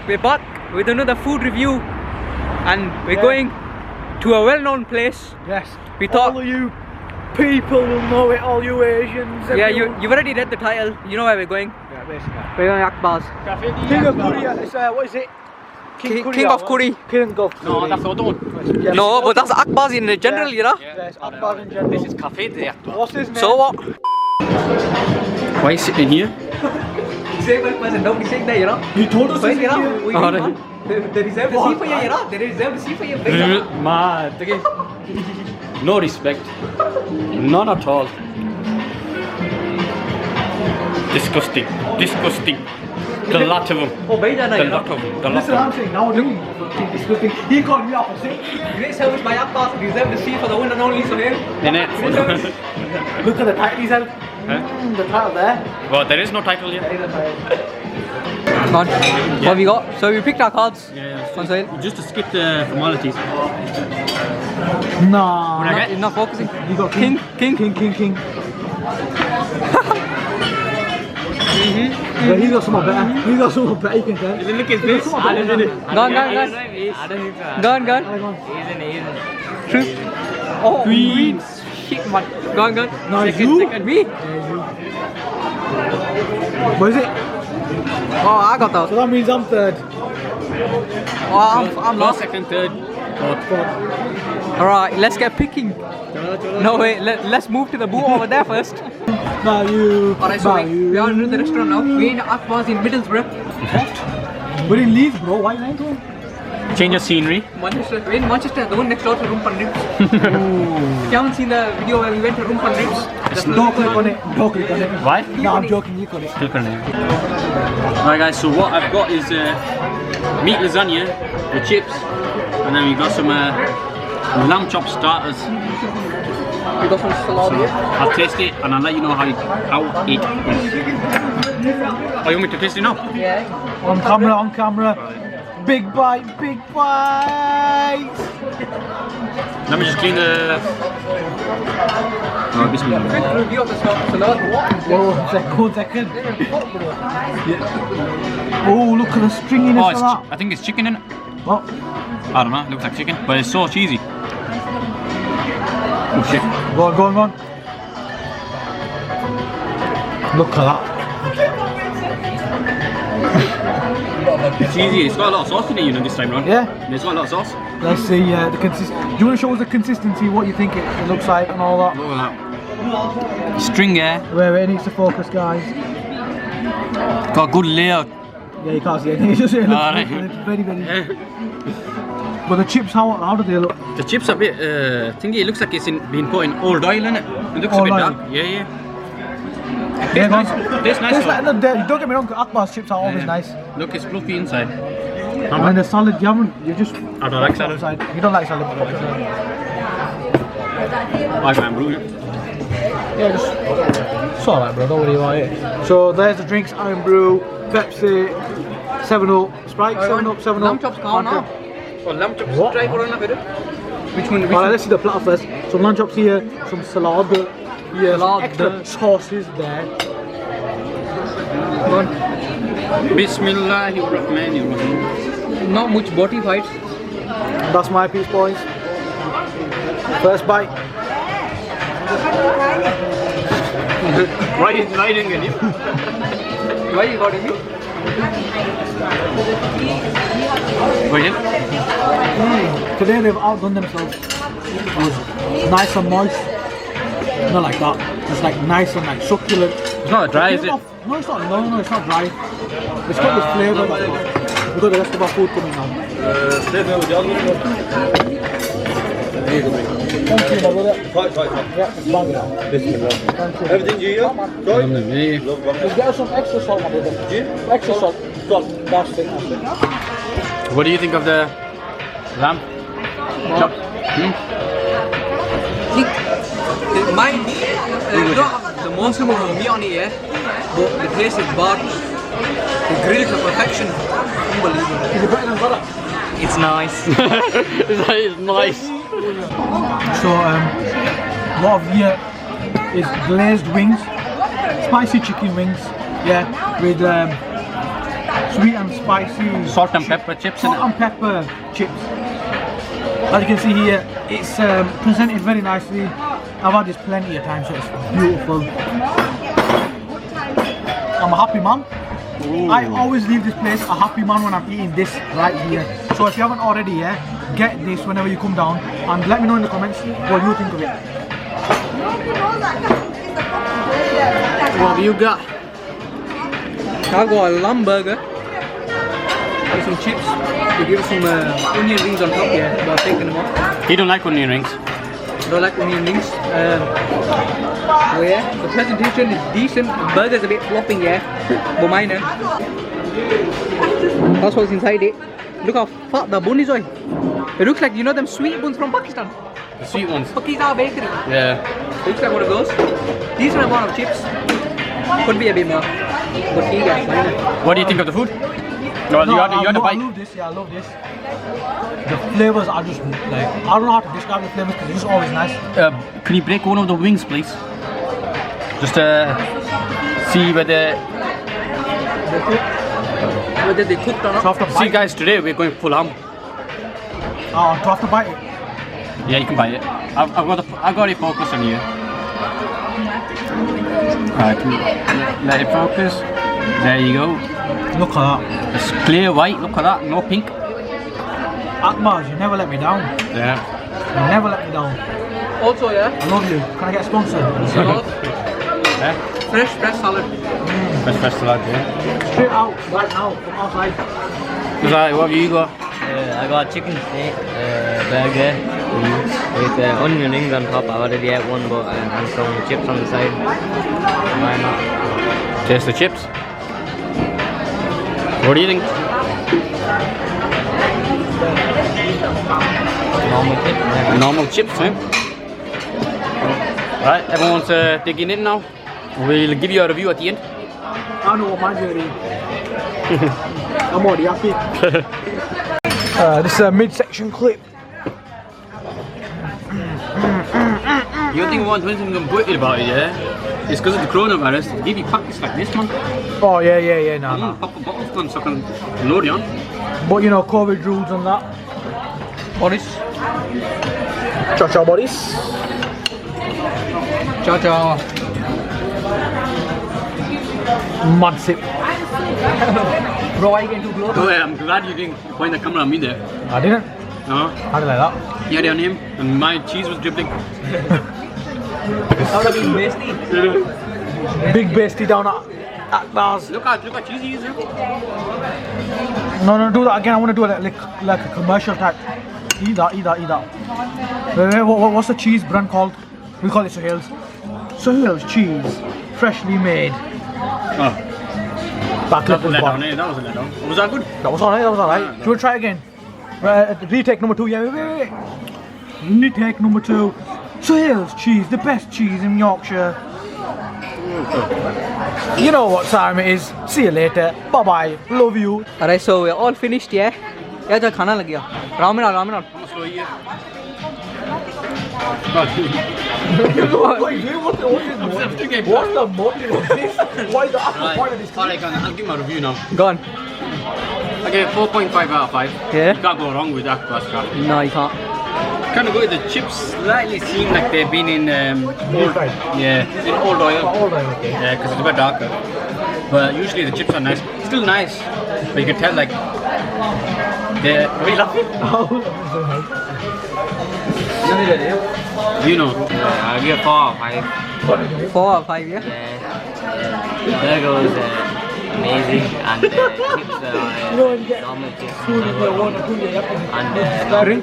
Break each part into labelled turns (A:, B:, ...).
A: we're back with another food review, and we're going to a well-known place.
B: Yes.
A: We thought
B: all of you people will know it, all you Asians.
A: yeah,
B: everyone.
A: you've already read the title. You know where we're going.
B: Yeah, basically.
A: We're going Akbar's.
B: King of Korea. It's what is it?
A: King of Curry.
B: King of Korea.
C: No, that's the other one.
B: Yes.
A: No, but that's Akbar's in general, you know.
B: Yes, Akbar in general.
C: This is Cafe de Akbar.
B: What's his name?
A: So what?
C: Why are you sitting here?
A: Nobody's saying that, you know.
B: You told us
A: Wait,
B: this
A: you know,
B: here.
A: we
C: Oh,
A: man. They reserve the seat for you, you know. They reserve the seat for you.
C: Mad. No respect. None at all. Disgusting. Disgusting. The lot of them.
A: Oh, bhai jana,
C: The
A: you know.
C: lot of them. The lot
B: Listen,
C: of
B: I'm
C: them.
B: saying now. Look, disgusting. He called me opposite.
A: Great service by Akbar's. Reserve the seat for the one and only Sohail.
C: Innit?
B: Look at the title he's had. The title there.
C: Well, there is no title yet.
A: Come on. What have we got? So we picked our cards.
C: Yeah,
A: On Sohail.
C: Just to skip the formalities.
B: Nah.
C: What I get?
A: He's not focusing.
B: You got
A: King.
B: But he's got someone better. He's got someone better. You can tell.
C: Look at this.
A: Gone. True. Oh,
C: Queens.
A: Shit, man. Gone.
B: No,
A: Second,
B: you.
A: second. Me.
B: What is it?
A: Oh, I got
B: So
A: that.
B: that means I'm third.
A: Oh, I'm
C: Lost
A: lost.
C: second, third.
A: Alright, let's get picking. No, wait, let's move to the booth over there first.
B: Now you.
A: Alright, so we are in the restaurant now. We're in Akbar's in Middlesbrough.
B: We're in Leeds, bro. Why are you going?
C: Change of scenery.
A: Manchester. We're in Manchester, the one next door to Rumpan Ribs. If you haven't seen the video where we went to Rumpan Ribs,
B: Don't click on it. Don't click on it.
C: Why?
B: No, I'm joking. You click on it.
C: Click on it. Alright guys, so what I've got is meat lasagna with chips, and then we got some lamb chop starters.
A: we got some salad here.
C: I'll taste it and I'll let you know how it is. Oh, you want me to taste it now?
A: Yeah.
B: On camera. Big bite.
C: Let me just clean the... Oh, bismillah.
A: Quick review of the salad.
B: Oh, second. Oh, look at the stringiness
C: Oh,
B: of that.
C: I think it's chicken in it.
B: What?
C: I don't know, it looks like chicken, but it's so cheesy. Oh shit.
B: Go on. Look at that.
C: It's cheesy, it's got a lot of sauce in it, you know, this time round.
B: Yeah.
C: It's got a lot of sauce.
B: Let's see the consistency. Do you want to show us the consistency, what you think it looks like and all that?
C: Look at that. String there.
B: Where it needs to focus, guys.
C: Got a good layer.
B: Yeah, you can't see anything. It's just it looks
C: Alright.
B: it's very. But the chips, how do they look?
C: The chips are a bit thingy, it looks like it's been put in old oil in it. It looks a
B: Old
C: bit
B: oil.
C: dark. Yeah.
B: Yeah,
C: Tastes nice. Tastes nice.
B: It's like,
C: though.
B: don't get me wrong, Akbar's chips are always nice.
C: Look, it's fluffy inside.
B: And the salad, you just.
C: I don't like salad.
B: You don't like salad?
C: I can't brew it.
B: Yeah, it's alright, bro. Don't worry about it. So there's the drinks: Iron Brew, Pepsi, 7-Up, Sprite, 7-Up, 7-Up.
A: Lamb chops gone now. Oh, lamb chops.
B: What?
A: Try for another. Which one?
B: Alright, let's see the platter first. Some lamb chops here, some salad. Yeah, some
A: Salad.
B: extra sauces there.
A: Go on.
C: Bismillahirrahmanirrahim.
A: Not much body fights.
B: That's my piece, boys. First bite.
C: Right in it.
A: Why you got me?
C: Wait in.
B: Today they've outdone themselves. It's nice and moist. Not like that. It's like nice and like succulent.
C: It's not dry, is it?
B: No, it's not. No, it's not dry. It's got this flavour. We've got the rest of our food coming now. Thank you, my brother. Yeah, it's bang it out. Thank you.
D: Everything you
C: Yeah.
B: Just get us some extra salt, my brother. Extra salt. That's it.
C: What do you think of the lamb? Chop?
A: Mine, you don't have the monster amount of meat on it, yeah? But the taste is bad. The grill to perfection. Unbelievable.
B: Is it better than butter?
A: It's nice.
C: It's nice.
B: So, what I've here is glazed wings, spicy chicken wings, yeah, with sweet and spicy.
C: Salt and pepper chips.
B: Salt and pepper chips. As you can see here, it's presented very nicely. I've had this plenty of times, so it's beautiful. I'm a happy man. I always leave this place a happy man when I'm eating this right here. So if you haven't already, get this whenever you come down and let me know in the comments what you think of it.
A: What have you got? I've got a lamb burger with some chips. They give us some onion rings on top, but I've taken them off.
C: He don't like onion rings.
A: Don't like onion rings. The presentation is decent. The burger's a bit flopping, but minor. That's what's inside it. Look how fat the bun is, oi. It looks like, you know them sweet buns from Pakistan?
C: The sweet ones.
A: Pakistan bakery.
C: Yeah.
A: Looks like one of those. Decent amount of chips. Could be a bit more. But here, guys, minor.
C: What do you think of the food? No, you had a
B: I
C: bite.
B: love this, I love this. The flavors are just like, I don't know how to describe the flavors because it's just always nice.
C: Can you break one of the wings, please? Just see whether
A: they cooked or
B: So
A: not.
B: after
C: See
B: bite,
C: guys, today we're going full ham.
B: do I have to bite it?
C: Yeah, you can buy it. I've got it focused on you. Alright, let it focus. There you go.
B: Look at that.
C: It's clear white, look at that, no pink.
B: Akmaz, you never let me down.
C: Yeah.
B: You never let me down.
A: Also,
B: I love you. Can I get sponsored?
C: Yeah.
A: fresh salad.
C: Fresh salad, yeah.
B: Straight out, right now, from outside.
C: Alright, what have you got?
D: I got chicken steak burger with onion rings on top. I already had one, but and some chips on the side. Why not?
C: Taste the chips. What do you think?
D: Normal chips. Yeah.
C: Normal chips, eh? Right, everyone's digging in now. We'll give you a review at the end.
B: I know what mine's gonna be. I'm already happy. This is a midsection clip.
C: You think one thing I'm worried about it, yeah? It's because of the coronavirus. They give you packets like this, man.
B: Oh yeah, nah.
C: Pop a bottle of them so I can load it on.
B: But you know, COVID rules and that.
A: Boris.
B: Cha-cha, Boris.
A: Cha-cha.
B: Mud sip.
A: Bro, are you getting too close?
C: Oh yeah, I'm glad you didn't point the camera at me there.
B: I didn't.
C: No?
B: How did I like that?
C: You had it on him, and my cheese was dripping.
A: That would have been tasty.
B: Big bestie down at Akbar's.
C: Look how cheesy he is.
B: No, do that again. I want to do it like a commercial type. Eat that. Wait, what's the cheese brand called? We call it Suhail's. Suhail's cheese, freshly made.
C: Oh,
B: Back
C: that
B: was
C: was
B: gone.
C: that was a let down. Was that good?
B: That was alright. Do you want to try again? Retake number 2. Yeah, wait. Retake number 2. Suhail's cheese, the best cheese in Yorkshire. You know what time it is. See you later. Bye bye. Love you.
A: Alright, so we're all finished, yeah? Yeah, just खाना लग गया. Ramen.
C: How much slow you?
B: What's the motive of this? Why the actual point of this?
C: Alright, I'll give my review now.
A: Go on.
C: I gave 4.5 out of 5.
A: Yeah?
C: You can't go wrong with that class car.
A: No, you can't.
C: Kind of good. The chips slightly seem like they've been in old, yeah, in old oil.
B: Okay.
C: Yeah, because it's a bit darker. But usually the chips are nice. Still nice, but you can tell like they're. Are you laughing? You know.
D: I give 4 or 5.
C: 4
A: or 5, yeah?
D: The burger was amazing, and chips normal chips and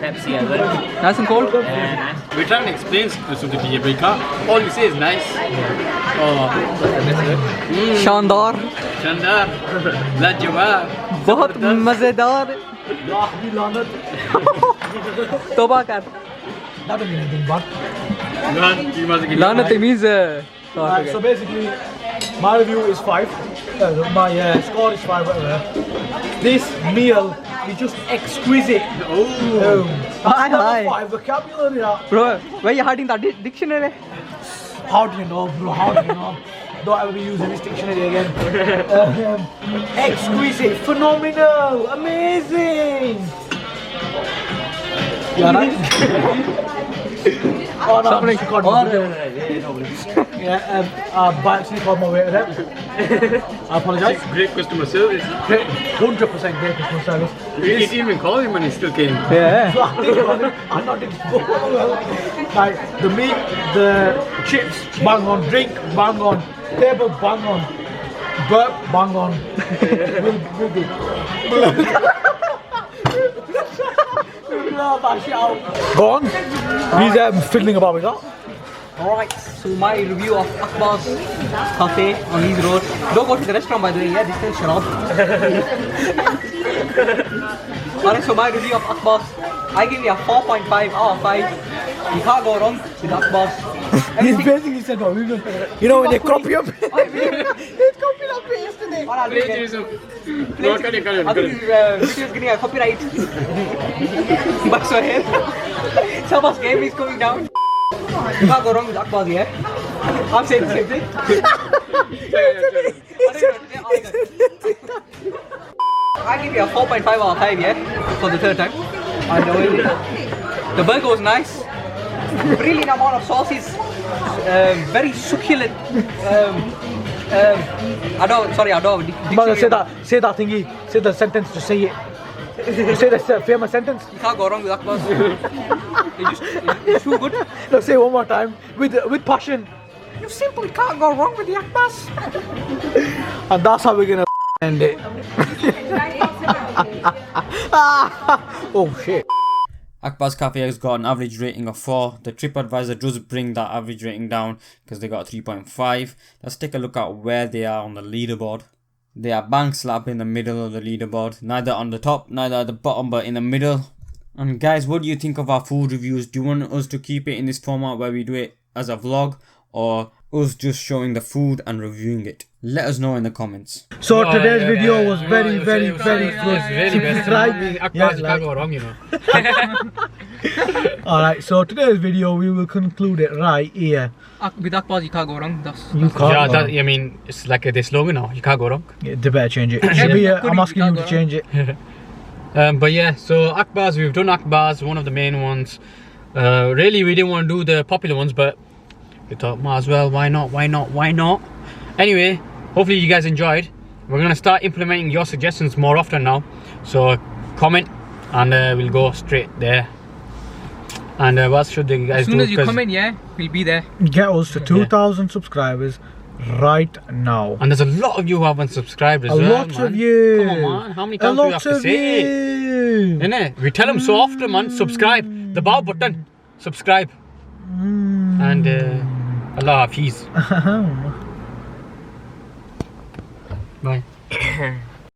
D: Pepsi as well.
A: Nice and cold?
C: We're trying to explain something to you, but you can't. All you say is nice. Oh.
A: शानदार
C: Chandar. Lajawab.
A: बहुत मजेदार तौबा कर
B: That doesn't mean anything bad.
A: लानत means
B: Right, so basically, my review is 5. My score is 5, whatever. This meal is just exquisite. Oh.
A: Hi, hi.
B: 5 vocabulary.
A: bro where you hiding that dictionary
B: How do you know, bro? How do you know? don't ever be using this dictionary again. Exquisite, phenomenal, amazing. Yeah, right? Oh no, I'm just recording. Yeah, by accident called my waiter there. I apologise.
C: Great customer service.
B: 100% great customer service.
C: You didn't even call him and he still came.
B: Yeah. I'm not like the meat, the chips, bang on, drink, bang on, table, bang on, burp, bang on. We'll do. Go on. He's fiddling about with that.
A: Alright, so my review of Akbar's Cafe on Leeds Road. Don't go to the restaurant by the way, yeah, this is shut Alright, so my review of Akbar's, I give you a 4.5 out of 5. You can't go wrong with Akbar's.
B: He's basically said, oh, you know when they copy up.
A: He's copied up yesterday. I'll take it. I think this video is getting a copyright. But so here, Sabah's game is coming down. You can't go wrong with Akbar's, yeah? I'm saying the same thing. I give you a 4.5 out of 5, yeah? For the third time. And the burger was nice. Brilliant amount of sauces. Very succulent. I don't
B: Say that thingy. Say the sentence to say it. Say the famous sentence.
A: You can't go wrong with Akbar's. It's too good.
B: No, say one more time with passion.
A: You simply can't go wrong with the Akbar's.
B: And that's how we're gonna end it. Oh shit.
C: Akbar's Cafe has got an average rating of 4. The TripAdvisor does bring that average rating down because they got a 3.5. Let's take a look at where they are on the leaderboard. They are bang slap in the middle of the leaderboard. Neither on the top, neither at the bottom, but in the middle. And guys, what do you think of our food reviews? Do you want us to keep it in this format where we do it as a vlog, or us just showing the food and reviewing it? Let us know in the comments.
B: So today's video was very good.
C: Akbar's, you can't go wrong, you know.
B: Alright, so today's video we will conclude it right here.
A: With Akbar's, you can't go wrong.
B: You can't.
C: I mean, it's like a slogan now. You can't go wrong.
B: Yeah, they better change it. Should be, I'm asking you to change it.
C: But yeah, so Akbar's, we've done Akbar's, one of the main ones. Really, we didn't want to do the popular ones, but we thought, might as well, why not? Anyway, hopefully you guys enjoyed. We're going to start implementing your suggestions more often now. So comment and we'll go straight there. And what should the guys do?
A: As soon as you comment, yeah, we'll be there.
B: Get us to 2,000 subscribers right now.
C: And there's a lot of you who haven't subscribed as well, man.
B: A lot of you.
C: Come on, man. How many times do we have to say it? Innit? We tell them so often, man. Subscribe. The bow button. Subscribe. And Allah Hafiz. Bye.